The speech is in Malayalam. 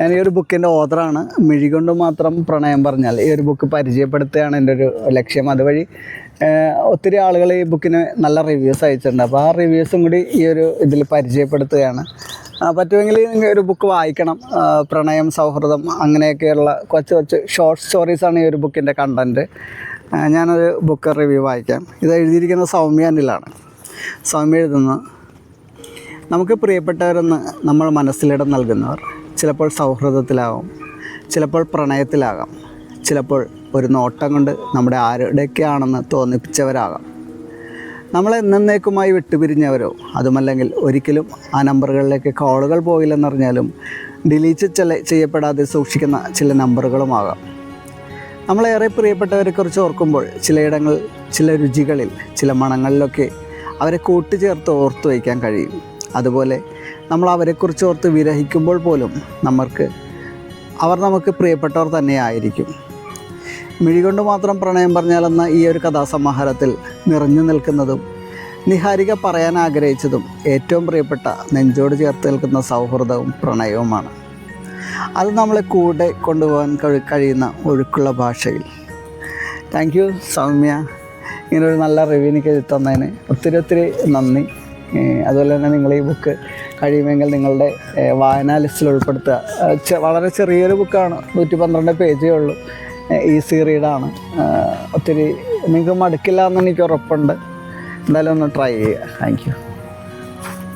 ഞാൻ ഈ ഒരു ബുക്കിൻ്റെ ഓഥറാണ്. മിഴികൊണ്ട് മാത്രം പ്രണയം പറഞ്ഞാൽ ഈ ഒരു ബുക്ക് പരിചയപ്പെടുത്തുകയാണ് എൻ്റെ ഒരു ലക്ഷ്യം. അതുവഴി ഒത്തിരി ആളുകൾ ഈ ബുക്കിന് നല്ല റിവ്യൂസ് അയച്ചിട്ടുണ്ട്. അപ്പോൾ ആ റിവ്യൂസും കൂടി ഈ ഒരു ഇതിൽ പരിചയപ്പെടുത്തുകയാണ്. പറ്റുമെങ്കിൽ നിങ്ങൾ ഒരു ബുക്ക് വായിക്കണം. പ്രണയം, സൗഹൃദം, അങ്ങനെയൊക്കെയുള്ള കുറച്ച് ഷോർട്ട് സ്റ്റോറീസാണ് ഈ ഒരു ബുക്കിൻ്റെ കണ്ടൻറ്റ്. ഞാനൊരു ബുക്ക് റിവ്യൂ വായിക്കാം. ഇത് എഴുതിയിരിക്കുന്നത് സൗമ്യ അനിലാണ്. സൗമ്യ എഴുതുന്നു: നമുക്ക് പ്രിയപ്പെട്ടവരെന്ന് നമ്മൾ മനസ്സിലിടം നൽകുന്നവർ ചിലപ്പോൾ സൗഹൃദത്തിലാവും, ചിലപ്പോൾ പ്രണയത്തിലാകാം, ചിലപ്പോൾ ഒരു നോട്ടം കൊണ്ട് നമ്മുടെ ആരുടെയൊക്കെയാണെന്ന് തോന്നിപ്പിച്ചവരാകാം. നമ്മളെ എന്നേക്കുമായി വിട്ടുപിരിഞ്ഞവരോ അതുമല്ലെങ്കിൽ ഒരിക്കലും ആ നമ്പറുകളിലേക്ക് കോളുകൾ പോയില്ലെന്നറിഞ്ഞാലും ഡിലീറ്റ് ചെയ്യപ്പെടാതെ സൂക്ഷിക്കുന്ന ചില നമ്പറുകളുമാകാം. നമ്മളേറെ പ്രിയപ്പെട്ടവരെക്കുറിച്ച് ഓർക്കുമ്പോൾ ചിലയിടങ്ങൾ, ചില രുചികളിൽ, ചില മണങ്ങളിലൊക്കെ അവരെ കൂട്ടിച്ചേർത്ത് ഓർത്തു വയ്ക്കാൻ കഴിയും. അതുപോലെ നമ്മൾ അവരെക്കുറിച്ച് ഓർത്ത് വിരഹിക്കുമ്പോൾ പോലും അവർ നമുക്ക് പ്രിയപ്പെട്ടവർ തന്നെയായിരിക്കും. മിഴികൊണ്ട് മാത്രം പ്രണയം പറഞ്ഞാലെന്ന ഈ ഒരു കഥാസമാഹാരത്തിൽ നിറഞ്ഞു നിൽക്കുന്നതും നിഹാരിക പറയാൻ ആഗ്രഹിച്ചതും ഏറ്റവും പ്രിയപ്പെട്ട നെഞ്ചോട് ചേർത്ത് നിൽക്കുന്ന സൗഹൃദവും പ്രണയവുമാണ്. അത് നമ്മളെ കൂടെ കൊണ്ടുപോകാൻ കഴിയുന്ന ഒഴുക്കുള്ള ഭാഷയിൽ. താങ്ക് യു സൗമ്യ, ഇങ്ങനൊരു നല്ല റിവ്യൂ എനിക്ക് തന്നതിന് ഒത്തിരി നന്ദി. അതുപോലെ തന്നെ നിങ്ങൾ ഈ ബുക്ക് കഴിയുമെങ്കിൽ നിങ്ങളുടെ വായനാ ലിസ്റ്റിൽ ഉൾപ്പെടുത്തുക. വളരെ ചെറിയൊരു ബുക്കാണ്, 112 പേജേ ഉള്ളൂ. ഈസി റീഡാണ്. ഒത്തിരി നിങ്ങൾക്ക് മടുക്കില്ല എന്ന് എനിക്ക് ഉറപ്പുണ്ട്. എന്തായാലും ഒന്ന് ട്രൈ ചെയ്യുക. Thank you.